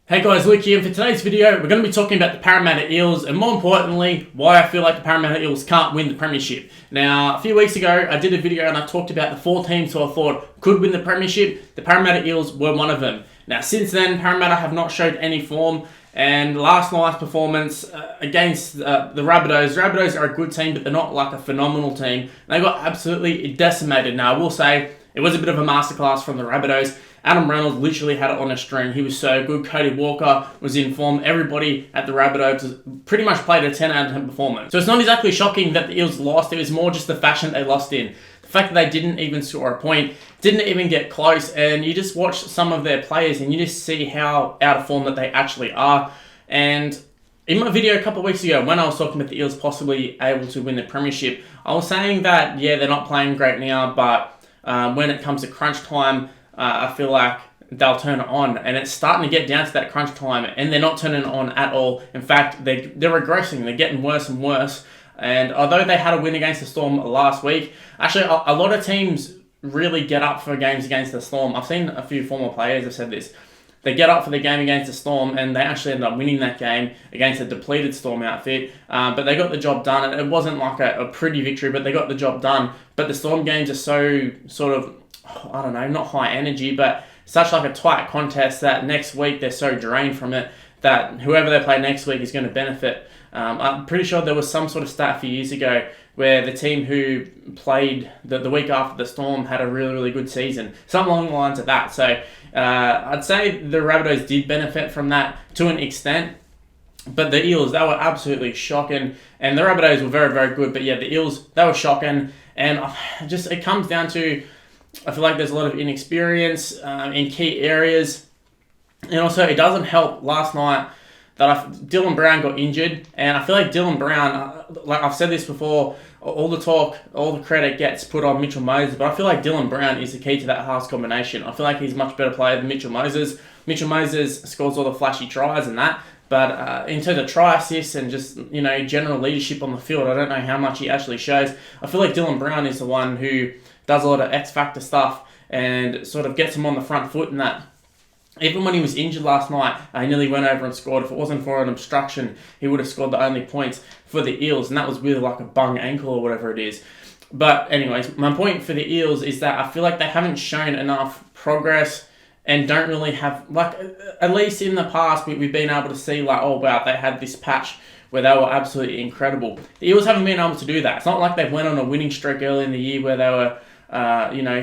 Hey guys, Luke here, and for today's video we're going to be talking about the Parramatta Eels and more importantly why I feel like the Parramatta Eels can't win the Premiership. Now a few weeks ago I did a video and I talked about the 4 teams who I thought could win the Premiership. The Parramatta Eels were one of them. Now since then Parramatta have not showed any form, and last night's performance against the Rabbitohs are a good team but they're not like a phenomenal team. They got absolutely decimated. Now I will say it was a bit of a masterclass from the Rabbitohs. Adam Reynolds literally had it on a string. He was so good. Cody Walker was in form. Everybody at the Rabbitohs pretty much played a 10 out of 10 performance. So it's not exactly shocking that the Eels lost. It was more just the fashion they lost in. The fact that they didn't even score a point, didn't even get close, and you just watch some of their players and you just see how out of form that they actually are. And in my video a couple of weeks ago, when I was talking about the Eels possibly able to win the Premiership, I was saying that, yeah, they're not playing great now, but when it comes to crunch time, I feel like they'll turn it on, and it's starting to get down to that crunch time, and they're not turning it on at all. In fact, they're regressing. They're getting worse and worse. And although they had a win against the Storm last week, actually a lot of teams really get up for games against the Storm. I've seen a few former players have said this. They get up for the game against the Storm, and they actually end up winning that game against a depleted Storm outfit. But they got the job done. It wasn't like a pretty victory, but they got the job done. But the Storm games are so sort of, I don't know, not high energy, but such like a tight contest that next week they're so drained from it that whoever they play next week is going to benefit. I'm pretty sure there was some sort of stat a few years ago where the team who played the week after the Storm had a really, really good season. Something along the lines of that. So I'd say the Rabbitohs did benefit from that to an extent. But the Eels, they were absolutely shocking. And the Rabbitohs were very, very good. But yeah, the Eels, they were shocking. And it comes down to, I feel like there's a lot of inexperience in key areas. And also, it doesn't help last night that Dylan Brown got injured. And I feel like Dylan Brown, like I've said this before, all the talk, all the credit gets put on Mitchell Moses. But I feel like Dylan Brown is the key to that halves combination. I feel like he's a much better player than Mitchell Moses. Mitchell Moses scores all the flashy tries and that. But in terms of try assists and just, general leadership on the field, I don't know how much he actually shows. I feel like Dylan Brown is the one who does a lot of X-Factor stuff and sort of gets him on the front foot and that. Even when he was injured last night, he nearly went over and scored. If it wasn't for an obstruction, he would have scored the only points for the Eels, and that was with like a bung ankle or whatever it is. But anyways, my point for the Eels is that I feel like they haven't shown enough progress and don't really have, like, at least in the past, we've been able to see, like, oh, wow, they had this patch where they were absolutely incredible. The Eels haven't been able to do that. It's not like they went on a winning streak early in the year where they were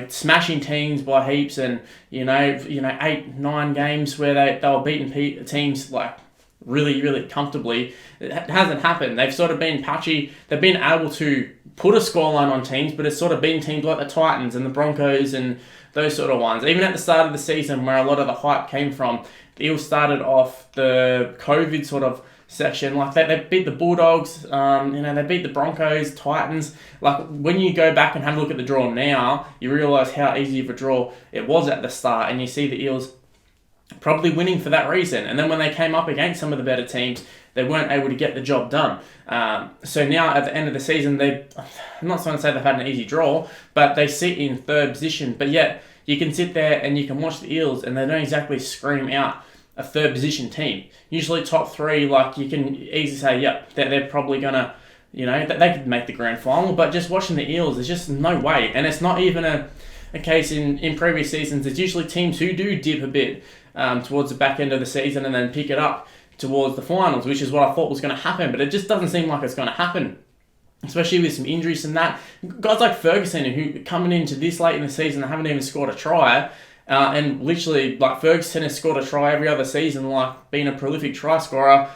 smashing teams by heaps and, 8-9 games where they were beating teams like really, really comfortably. It hasn't happened. They've sort of been patchy. They've been able to put a scoreline on teams, but it's sort of been teams like the Titans and the Broncos and those sort of ones. Even at the start of the season where a lot of the hype came from, the Eels started off the COVID sort of section. Like they beat the Bulldogs, they beat the Broncos, Titans. Like when you go back and have a look at the draw now, you realise how easy of a draw it was at the start, and you see the Eels probably winning for that reason. And then when they came up against some of the better teams, they weren't able to get the job done. So now at the end of the season, I'm not trying to say they've had an easy draw, but they sit in third position. But yet you can sit there and you can watch the Eels and they don't exactly scream out a third position team. Usually top 3, like you can easily say, yep, they're probably going to, they could make the grand final. But just watching the Eels, there's just no way. And it's not even a case in previous seasons. It's usually teams who do dip a bit towards the back end of the season and then pick it up towards the finals, which is what I thought was going to happen. But it just doesn't seem like it's going to happen, especially with some injuries and that. Guys like Ferguson, who coming into this late in the season haven't even scored a try. And literally, like Ferguson has scored a try every other season, like being a prolific try scorer,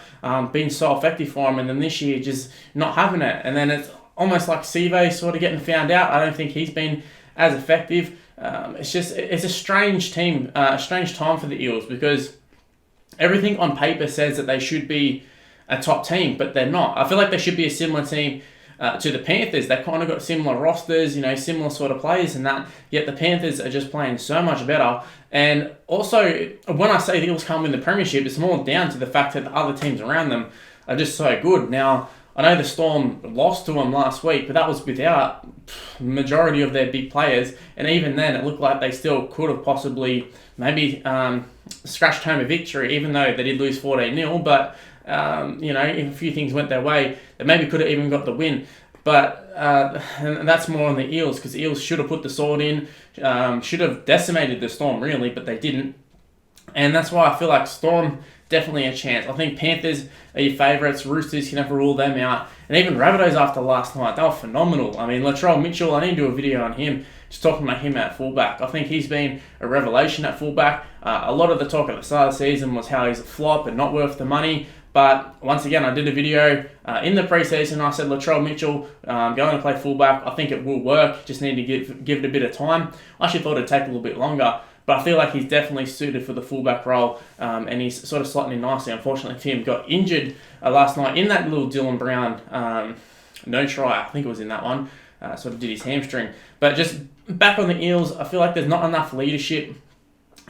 being so effective for him, and then this year just not having it. And then it's almost like Sive sort of getting found out. I don't think he's been as effective. It's a strange team, a strange time for the Eels because everything on paper says that they should be a top team, but they're not. I feel like they should be a similar team to the Panthers. They've kind of got similar rosters, similar sort of players and that, yet the Panthers are just playing so much better. And also, when I say the Eels can't win the Premiership, it's more down to the fact that the other teams around them are just so good. Now, I know the Storm lost to them last week, but that was without majority of their big players, and even then it looked like they still could have possibly maybe scratched home a victory, even though they did lose 14-0, but if a few things went their way, they maybe could have even got the win. But and that's more on the Eels, because the Eels should have put the sword in, should have decimated the Storm really, but they didn't. And that's why I feel like Storm definitely a chance. I think Panthers are your favourites. Roosters, you can never rule them out. And even Rabbitohs after last night, they were phenomenal. I mean, Latrell Mitchell, I need to do a video on him, just talking about him at fullback. I think he's been a revelation at fullback. A lot of the talk at the start of the season was how he's a flop and not worth the money. But once again, I did a video in the preseason. I said Latrell Mitchell going to play fullback. I think it will work. Just need to give it a bit of time. I actually thought it'd take a little bit longer, but I feel like he's definitely suited for the fullback role, and he's sort of slotting in nicely. Unfortunately for him, got injured last night in that little Dylan Brown no try. I think it was in that one. Sort of did his hamstring. But just back on the Eels, I feel like there's not enough leadership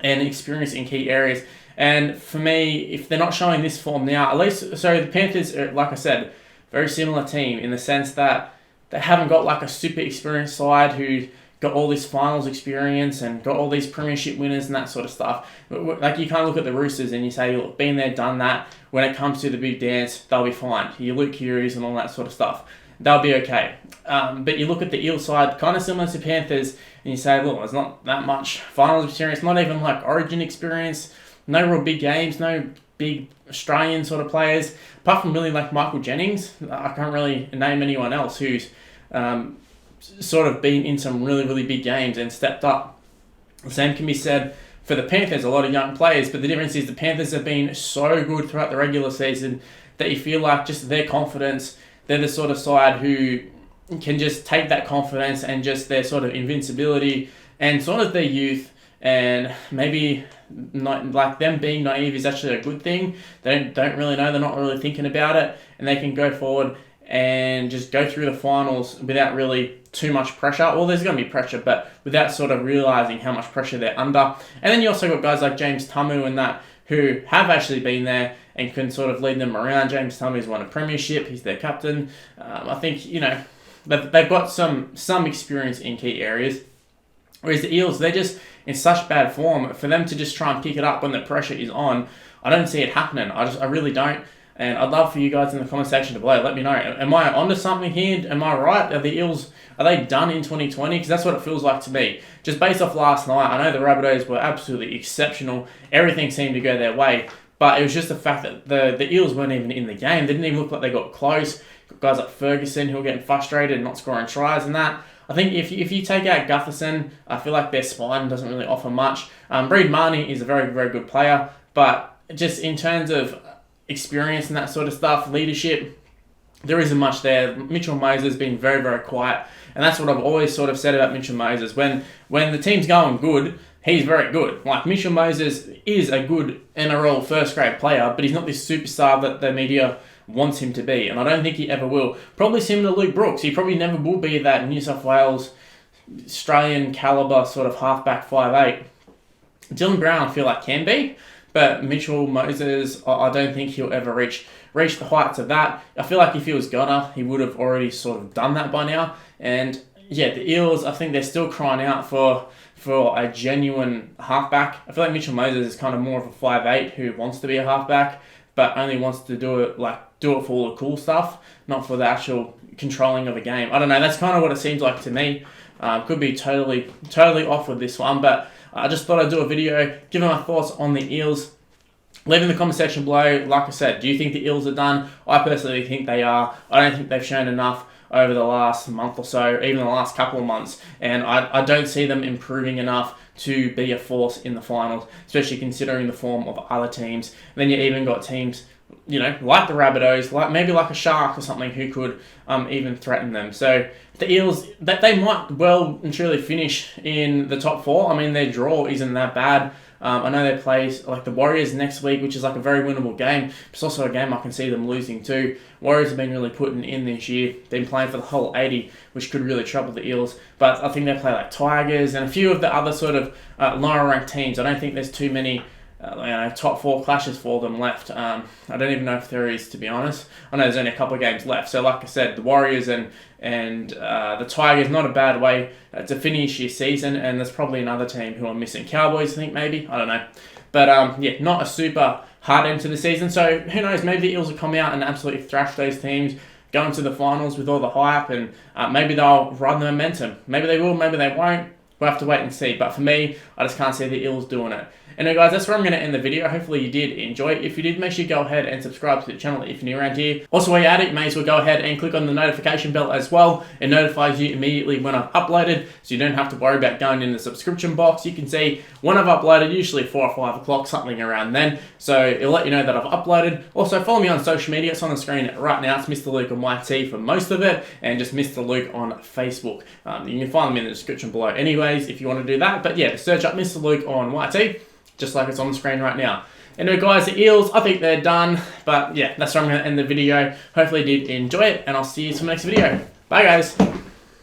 and experience in key areas. And for me, if they're not showing this form now, at least, so the Panthers are, like I said, very similar team in the sense that they haven't got like a super experienced side who got all this finals experience and got all these premiership winners and that sort of stuff. Like, you can't look at the Roosters and you say, look, been there, done that. When it comes to the big dance, they'll be fine. Your Luke Kearys and all that sort of stuff, they'll be okay. But you look at the Eel side, kind of similar to Panthers, and you say, look, there's not that much finals experience, not even like origin experience, no real big games, no big Australian sort of players, apart from really like Michael Jennings. I can't really name anyone else who's sort of been in some really, really big games and stepped up. The same can be said for the Panthers, a lot of young players, but the difference is the Panthers have been so good throughout the regular season that you feel like just their confidence, they're the sort of side who can just take that confidence and just their sort of invincibility and sort of their youth, and maybe not like them being naive is actually a good thing. They don't really know, they're not really thinking about it, and they can go forward and just go through the finals without really too much pressure. Well, there's going to be pressure, but without sort of realising how much pressure they're under. And then you also got guys like James Tamu and that who have actually been there and can sort of lead them around. James Tamu's won a premiership, he's their captain. I think, they've got some experience in key areas. Whereas the Eels, they're just in such bad form. For them to just try and pick it up when the pressure is on, I don't see it happening. I really don't. And I'd love for you guys in the comment section below, let me know. Am I onto something here? Am I right? Are the Eels, are they done in 2020? Because that's what it feels like to me. Just based off last night, I know the Rabbitohs were absolutely exceptional. Everything seemed to go their way. But it was just the fact that the Eels weren't even in the game. They didn't even look like they got close. Got guys like Ferguson who were getting frustrated and not scoring tries and that. I think if you take out Gutherson, I feel like their spine doesn't really offer much. Reid Marnie is a very, very good player. But just in terms of experience and that sort of stuff, leadership, there isn't much there. Mitchell Moses has been very, very quiet. And that's what I've always sort of said about Mitchell Moses. When the team's going good, he's very good. Like, Mitchell Moses is a good NRL first-grade player, but he's not this superstar that the media wants him to be. And I don't think he ever will. Probably similar to Luke Brooks. He probably never will be that New South Wales Australian calibre sort of halfback 5'8". Dylan Brown I feel like can be. But Mitchell Moses, I don't think he'll ever reach the heights of that. I feel like if he was gonna, he would have already sort of done that by now. And yeah, the Eels, I think they're still crying out for a genuine halfback. I feel like Mitchell Moses is kind of more of a 5'8" who wants to be a halfback, but only wants to do it for all the cool stuff, not for the actual controlling of a game. I don't know, that's kind of what it seems like to me. Could be totally off with this one, but I just thought I'd do a video giving my thoughts on the Eels. Leave in the comment section below. Like I said, do you think the Eels are done? I personally think they are. I don't think they've shown enough over the last month or so, even the last couple of months. And I don't see them improving enough to be a force in the finals, especially considering the form of other teams. And then you even got teams, like the Rabbitohs, maybe like a Shark or something who could even threaten them. So the Eels, they might well and truly finish in the top 4. I mean, their draw isn't that bad. I know they play like the Warriors next week, which is like a very winnable game. It's also a game I can see them losing too. Warriors have been really putting in this year. They've been playing for the whole 80, which could really trouble the Eels. But I think they play like Tigers and a few of the other sort of lower ranked teams. I don't think there's too many top 4 clashes for them left. I don't even know if there is, to be honest. I know there's only a couple of games left. So like I said, the Warriors and the Tigers, not a bad way to finish your season. And there's probably another team who are missing. Cowboys, I think, maybe. I don't know. But yeah, not a super hard end to the season. So who knows, maybe the Eels will come out and absolutely thrash those teams, go into the finals with all the hype, and maybe they'll run the momentum. Maybe they will, maybe they won't. We'll have to wait and see. But for me, I just can't see the Eels doing it. Anyway, guys, that's where I'm going to end the video. Hopefully you did enjoy it. If you did, make sure you go ahead and subscribe to the channel if you're new around here. Also, while you're at it, you may as well go ahead and click on the notification bell as well. It notifies you immediately when I've uploaded, so you don't have to worry about going in the subscription box. You can see when I've uploaded, usually 4 or 5 o'clock, something around then. So it'll let you know that I've uploaded. Also, follow me on social media. It's on the screen right now. It's Mr. Luke on YT for most of it, and just Mr. Luke on Facebook. You can find them in the description below anyways if you want to do that. But yeah, search up Mr. Luke on YT. Just like it's on the screen right now. Anyway, guys, the Eels, I think they're done. But yeah, that's where I'm going to end the video. Hopefully you did enjoy it, and I'll see you in the next video. Bye, guys.